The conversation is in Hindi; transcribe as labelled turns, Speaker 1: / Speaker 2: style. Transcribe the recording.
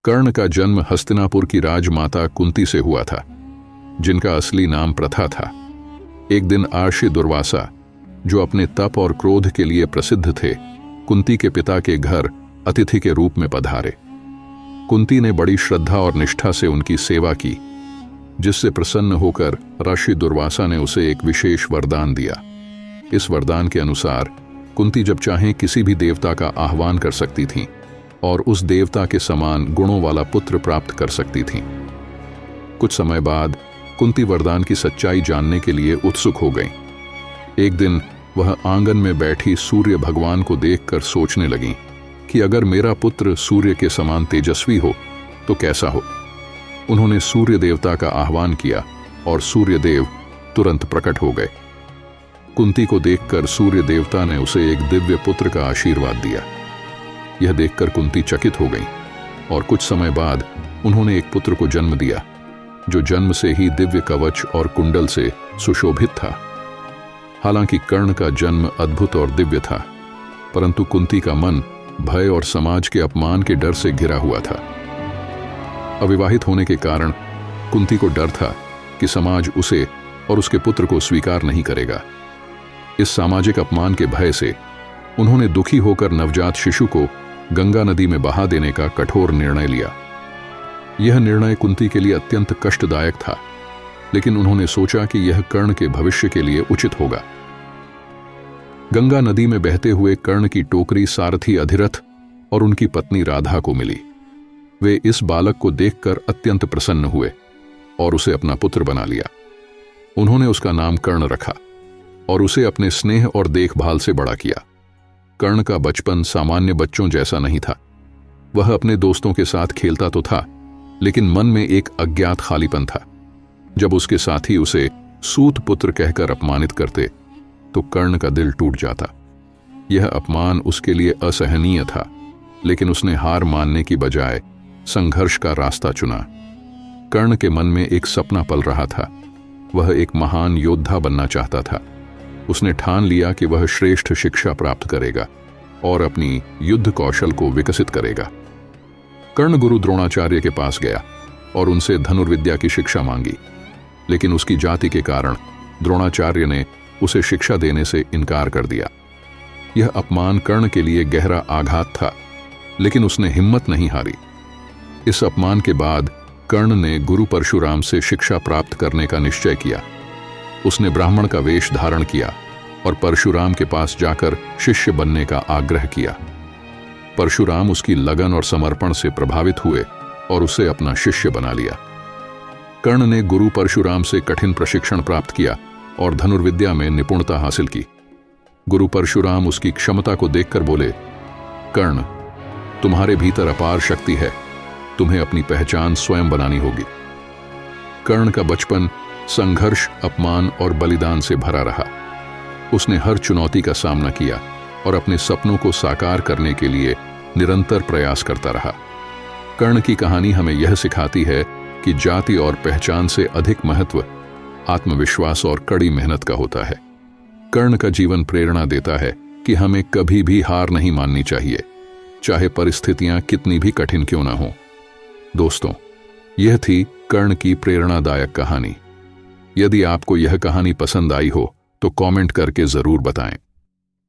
Speaker 1: कर्ण का जन्म हस्तिनापुर की राजमाता कुंती से हुआ था, जिनका असली नाम प्रथा था। एक दिन आर्षि दुर्वासा, जो अपने तप और क्रोध के लिए प्रसिद्ध थे, कुंती के पिता के घर अतिथि के रूप में पधारे। कुंती ने बड़ी श्रद्धा और निष्ठा से उनकी सेवा की, जिससे प्रसन्न होकर ऋषि दुर्वासा ने उसे एक विशेष वरदान दिया। इस वरदान के अनुसार कुंती जब चाहें किसी भी देवता का आह्वान कर सकती थीं और उस देवता के समान गुणों वाला पुत्र प्राप्त कर सकती थीं। कुछ समय बाद कुंती वरदान की सच्चाई जानने के लिए उत्सुक हो गईं। एक दिन वह आंगन में बैठी सूर्य भगवान को देखकर सोचने लगीं कि अगर मेरा पुत्र सूर्य के समान तेजस्वी हो तो कैसा हो। उन्होंने सूर्य देवता का आह्वान किया और सूर्य देव तुरंत प्रकट हो गए। कुंती को देखकर सूर्य देवता ने उसे एक दिव्य पुत्र का आशीर्वाद दिया। यह देखकर कुंती चकित हो गई और कुछ समय बाद उन्होंने एक पुत्र को जन्म दिया, जो जन्म से ही दिव्य कवच और कुंडल से सुशोभित था। हालांकि कर्ण का जन्म अद्भुत और दिव्य था, परंतु कुंती का मन भय और समाज के अपमान के डर से घिरा हुआ था। अविवाहित होने के कारण कुंती को डर था कि समाज उसे और उसके पुत्र को स्वीकार नहीं करेगा। इस सामाजिक अपमान के भय से उन्होंने दुखी होकर नवजात शिशु को गंगा नदी में बहा देने का कठोर निर्णय लिया। यह निर्णय कुंती के लिए अत्यंत कष्टदायक था, लेकिन उन्होंने सोचा कि यह कर्ण के भविष्य के लिए उचित होगा। गंगा नदी में बहते हुए कर्ण की टोकरी सारथी अधिरथ और उनकी पत्नी राधा को मिली। वे इस बालक को देखकर अत्यंत प्रसन्न हुए और उसे अपना पुत्र बना लिया। उन्होंने उसका नाम कर्ण रखा और उसे अपने स्नेह और देखभाल से बड़ा किया। कर्ण का बचपन सामान्य बच्चों जैसा नहीं था। वह अपने दोस्तों के साथ खेलता तो था, लेकिन मन में एक अज्ञात खालीपन था। जब उसके साथी उसे सूत पुत्र कहकर अपमानित करते तो कर्ण का दिल टूट जाता। यह अपमान उसके लिए असहनीय था, लेकिन उसने हार मानने की बजाय संघर्ष का रास्ता चुना। कर्ण के मन में एक सपना पल रहा था। वह एक महान योद्धा बनना चाहता था। उसने ठान लिया कि वह श्रेष्ठ शिक्षा प्राप्त करेगा और अपनी युद्ध कौशल को विकसित करेगा। कर्ण गुरु द्रोणाचार्य के पास गया और उनसे धनुर्विद्या की शिक्षा मांगी, लेकिन उसकी जाति के कारण द्रोणाचार्य ने उसे शिक्षा देने से इनकार कर दिया। यह अपमान कर्ण के लिए गहरा आघात था, लेकिन उसने हिम्मत नहीं हारी। इस अपमान के बाद कर्ण ने गुरु परशुराम से शिक्षा प्राप्त करने का निश्चय किया। उसने ब्राह्मण का वेश धारण किया और परशुराम के पास जाकर शिष्य बनने का आग्रह किया। परशुराम उसकी लगन और समर्पण से प्रभावित हुए और उसे अपना शिष्य बना लिया। कर्ण ने गुरु परशुराम से कठिन प्रशिक्षण प्राप्त किया और धनुर्विद्या में निपुणता हासिल की। गुरु परशुराम उसकी क्षमता को देखकर बोले, कर्ण, तुम्हारे भीतर अपार शक्ति है, तुम्हें अपनी पहचान स्वयं बनानी होगी। कर्ण का बचपन संघर्ष, अपमान और बलिदान से भरा रहा। उसने हर चुनौती का सामना किया और अपने सपनों को साकार करने के लिए निरंतर प्रयास करता रहा। कर्ण की कहानी हमें यह सिखाती है कि जाति और पहचान से अधिक महत्व आत्मविश्वास और कड़ी मेहनत का होता है। कर्ण का जीवन प्रेरणा देता है कि हमें कभी भी हार नहीं माननी चाहिए, चाहे परिस्थितियां कितनी भी कठिन क्यों ना हो। दोस्तों, यह थी कर्ण की प्रेरणादायक कहानी। यदि आपको यह कहानी पसंद आई हो तो कमेंट करके जरूर बताएं।